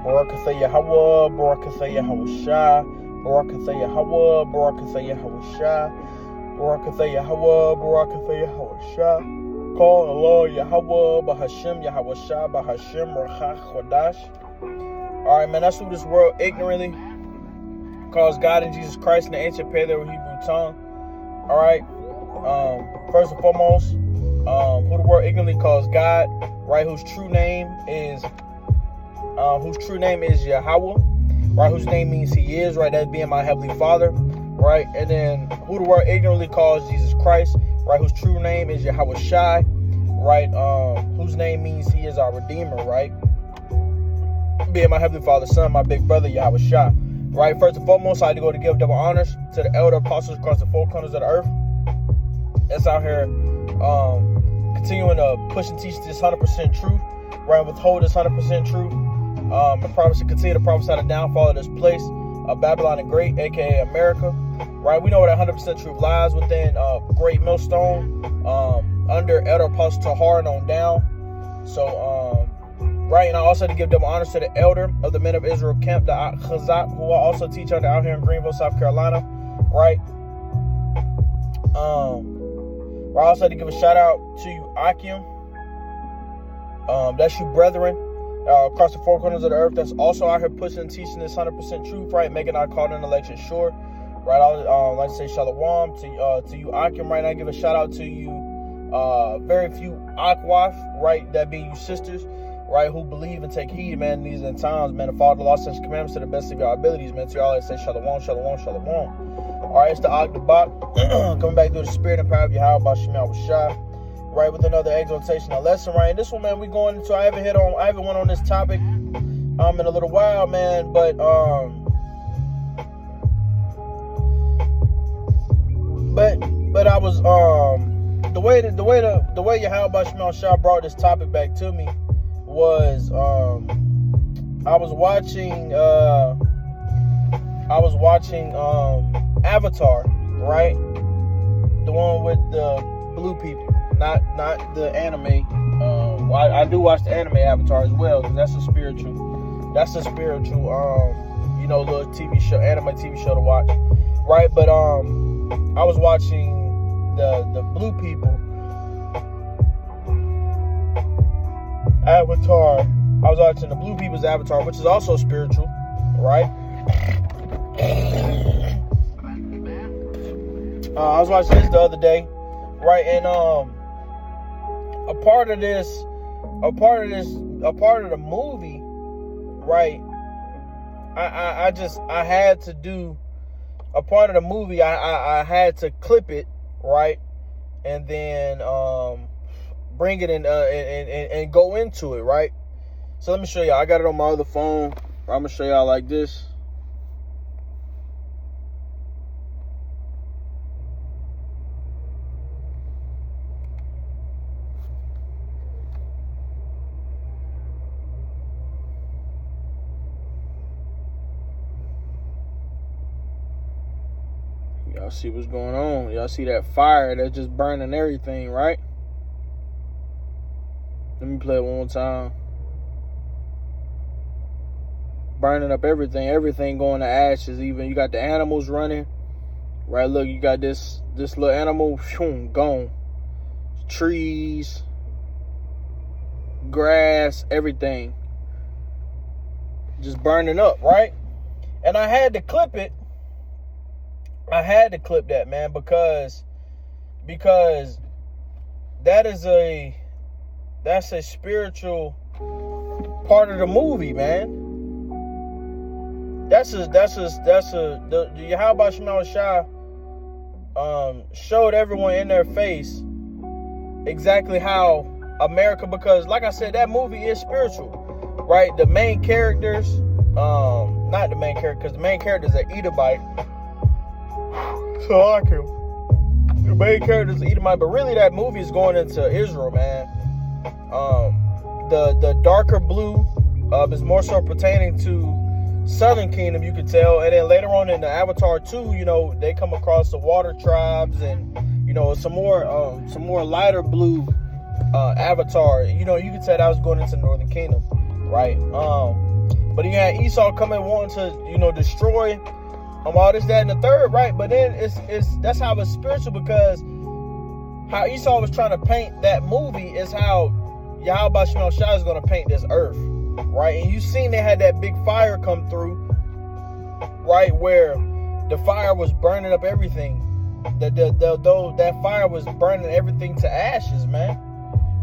Barakatha Yahweh, Barakatha Yahweh, Barakatha Yahweh, Barakatha Yahweh, Barakatha Yahweh, Barakatha Yahweh. Call Allah Yahweh, Bahashim Yahweh, Bahashim Rachach Chodash. Alright, man, that's who this world ignorantly calls God and Jesus Christ in the ancient Paleo Hebrew tongue. Alright, first and foremost, who the world ignorantly calls God, right? Whose true name is Yahweh, right? Whose name means He is, right? That being my Heavenly Father, right? And then who the world ignorantly calls Jesus Christ, right? Whose true name is Yahweh Shai, right? Whose name means He is our Redeemer, right? Being my Heavenly Father's Son, my big brother Yahweh Shai, right? First and foremost, I had to go to give double honors to the elder apostles across the four corners of the earth. That's out here continuing to push and teach this 100% truth, right? Withhold this 100% truth. And continue to prophesy the downfall of this place, Babylon the Great, aka America, right? We know where that 100% truth lies within Great Millstone, under Elder Apostle Tahar and on down. So, right, and I also had to give double honors to the elder of the Men of Israel camp, the Chazak, who I also teach under out here in Greenville, South Carolina, right? I also had to give a shout out to you, Akim. That's you, brethren. Across the four corners of the earth, that's also out here pushing and teaching this 100% truth, right? Making our call and election sure, right? I like to say shalom to you, Akim, right? And I give a shout out to you, very few Akwaf, right? That being you sisters, right? Who believe and take heed, man, in these end times, man, and follow the law, statutes, commandments to the best of your abilities, man. To y'all, I say shalom, shalom, shalom. All right, it's the Agdabak, coming back through the spirit and power of Yahweh by Shemal Bashai. Right, with another exhortation, a lesson, right? And this one, man, we going into. I haven't went on this topic in a little while, man. But I was the way Yahweh Shemal Shah brought this topic back to me was I was watching Avatar, right? The one with the blue people. Not the anime. I do watch the anime Avatar as well, because that's a spiritual, little TV show, anime TV show to watch, right? But I was watching the blue people Avatar. I was watching the blue people's Avatar, which is also spiritual, right? I was watching this the other day, right? And a part of the movie, right? I had to do a part of the movie. I had to clip it, right, and then bring it in and go into it, right. So let me show y'all. I got it on my other phone. I'm gonna show y'all like this. Y'all see what's going on. Y'all see that fire that's just burning everything, right? Let me play it one more time. Burning up everything going to ashes. Even you got the animals running, right? Look, you got this little animal, gone. Trees, grass, everything just burning up, right? And I had to clip it. I had to clip that, man, because that's a spiritual part of the movie, man. The Yahweh Shemal Shah showed everyone in their face exactly how America, because like I said, that movie is spiritual, right? The main characters, not the main character, because the main character is an Edomite. So I like him. The main character is an Edomite, but really that movie is going into Israel, man. The darker blue is more so pertaining to Southern Kingdom, you could tell. And then later on in the Avatar 2, they come across the water tribes and, some more lighter blue Avatar. You could tell that was going into Northern Kingdom, right? But you had Esau coming wanting to, destroy all this, that, and the third, right? But then that's how it's spiritual, because how Esau was trying to paint that movie is how Yahweh Shemel Shai is going to paint this earth, right? And you seen they had that big fire come through, right, where the fire was burning up everything. That fire was burning everything to ashes, man,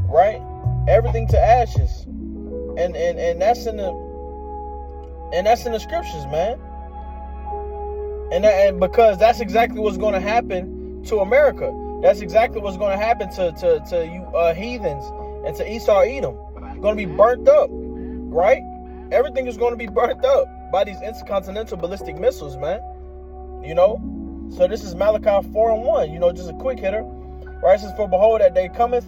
right? Everything to ashes, and that's in the scriptures, man. And because that's exactly what's going to happen to America. That's exactly what's going to happen to you heathens and to Esau Edom. Going to be burnt up, right? Everything is going to be burnt up by these intercontinental ballistic missiles, man. So this is Malachi 4:1. Just a quick hitter, right? It says, "For behold, that day cometh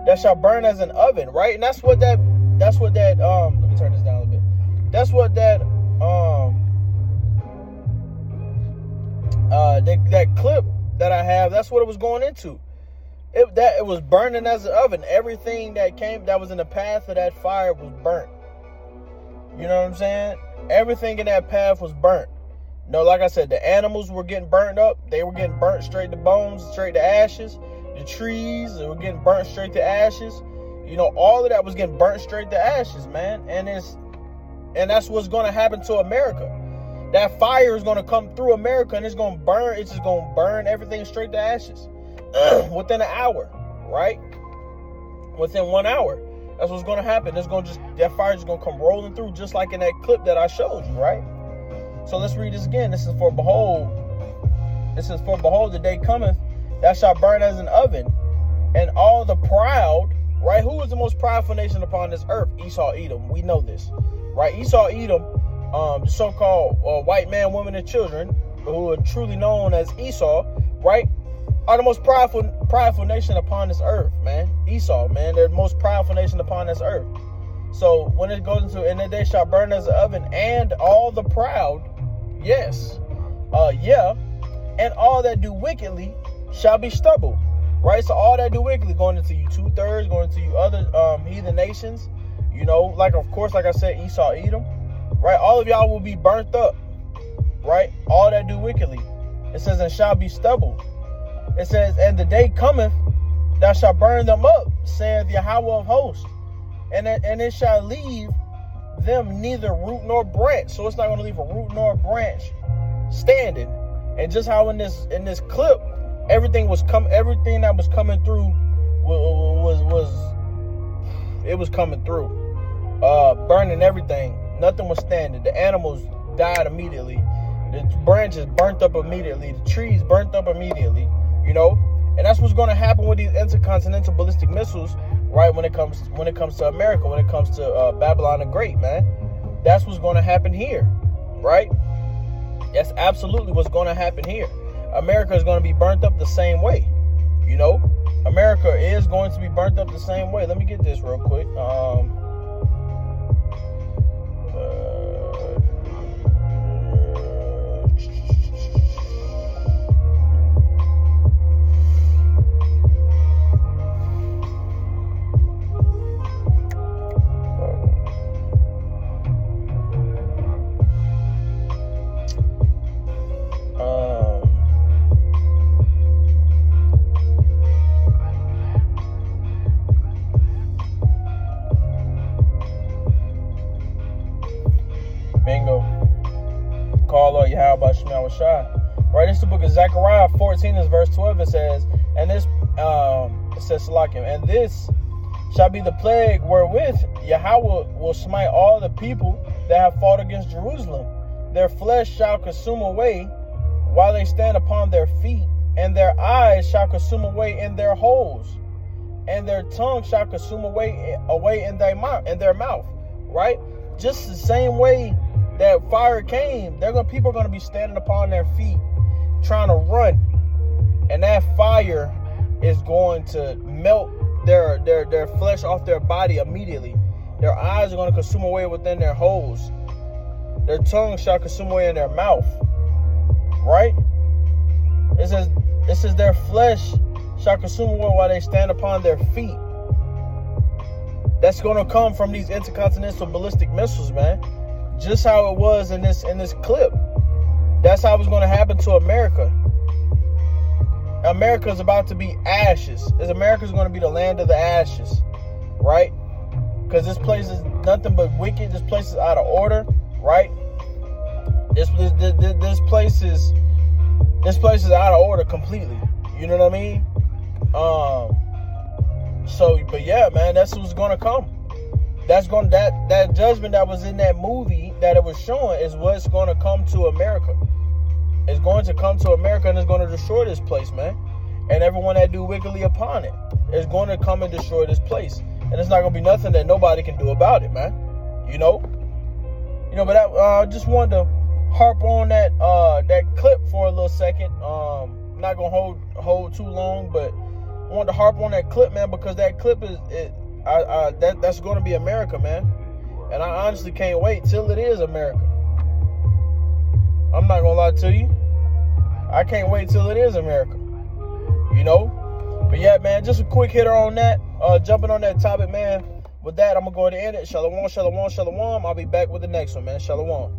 that shall burn as an oven," right? And that's what that let me turn this down a little bit. That's what that that clip that I have, that's what it was going into. It was burning as an oven. Everything that was in the path of that fire was burnt. You know what I'm saying? Everything in that path was burnt. Like I said, the animals were getting burnt up. They were getting burnt straight to bones, straight to ashes. The trees, they were getting burnt straight to ashes. All of that was getting burnt straight to ashes, man. And that's what's going to happen to America. That fire is going to come through America, and it's going to burn. It's just going to burn everything straight to ashes within an hour, right? Within 1 hour, that's what's going to happen. That fire is going to come rolling through, just like in that clip that I showed you, right? So let's read this again. This is for behold, the day cometh that shall burn as an oven, and all the proud, right? Who is the most prideful nation upon this earth? Esau Edom. We know this, right? Esau Edom, the so-called white man, women, and children, who are truly known as Esau, right, are the most prideful nation upon this earth, man. Esau, man, they're the most prideful nation upon this earth. So when it goes into, and they shall burn as an oven, and all the proud, yes, and all that do wickedly shall be stubble, right? So all that do wickedly, going into you 2/3, going into you other heathen nations, like I said, Esau Edom, right? All of y'all will be burnt up, right? All that do wickedly. It says, and shall be stubble. It says, and the day cometh, thou shalt burn them up, saith Yahweh of hosts, and it shall leave them neither root nor branch. So it's not going to leave a root nor a branch standing. And just how in this clip, everything that was coming through was coming through, burning everything. Nothing was standing. The animals died immediately. The branches burnt up immediately. The trees burnt up immediately. And that's what's going to happen with these intercontinental ballistic missiles, right? When it comes to America, when it comes to Babylon the Great, man, that's what's going to happen here, right? That's absolutely what's going to happen here. America is going to be burnt up the same way. America is going to be burnt up the same way. Let me get this real quick. Bingo. Call Lord Yahweh Shemel Shai. Right, this is the book of Zechariah 14, is verse 12. It says, and this it says Salakim, and this shall be the plague wherewith Yahweh will smite all the people that have fought against Jerusalem. Their flesh shall consume away while they stand upon their feet, and their eyes shall consume away in their holes, and their tongue shall consume away in their mouth. Right? Just the same way that fire came, people are going to be standing upon their feet trying to run, and that fire is going to melt their flesh off their body immediately. Their eyes are going to consume away within their holes. Their tongue shall consume away in their mouth. Right? It says their flesh shall consume away while they stand upon their feet. That's going to come from these intercontinental ballistic missiles, man. just how it was in this clip. That's how it's going to happen to America. America's about to be ashes. America's going to be the land of the ashes, right? Because this place is nothing but wicked. This place is out of order, right? This place is out of order completely. You know what I mean? But yeah, man, that's what's gonna come. That judgment that was in that movie that it was showing is what's gonna come to America. It's going to come to America and it's going to destroy this place, man. And everyone that do wickedly upon it is going to come and destroy this place. And it's not going to be nothing that nobody can do about it, man. But I just wanted to harp on that clip for a little second. Not going to hold too long, but I wanted to harp on that clip, man, because that clip that's going to be America, man. And I honestly can't wait till it is America. I'm not going to lie to you. I can't wait till it is America. But yeah, man, just a quick hitter on that. Jumping on that topic, man. With that, I'm going to go ahead and end it. Shalom, shalom, shalom. I'll be back with the next one, man. Shalom.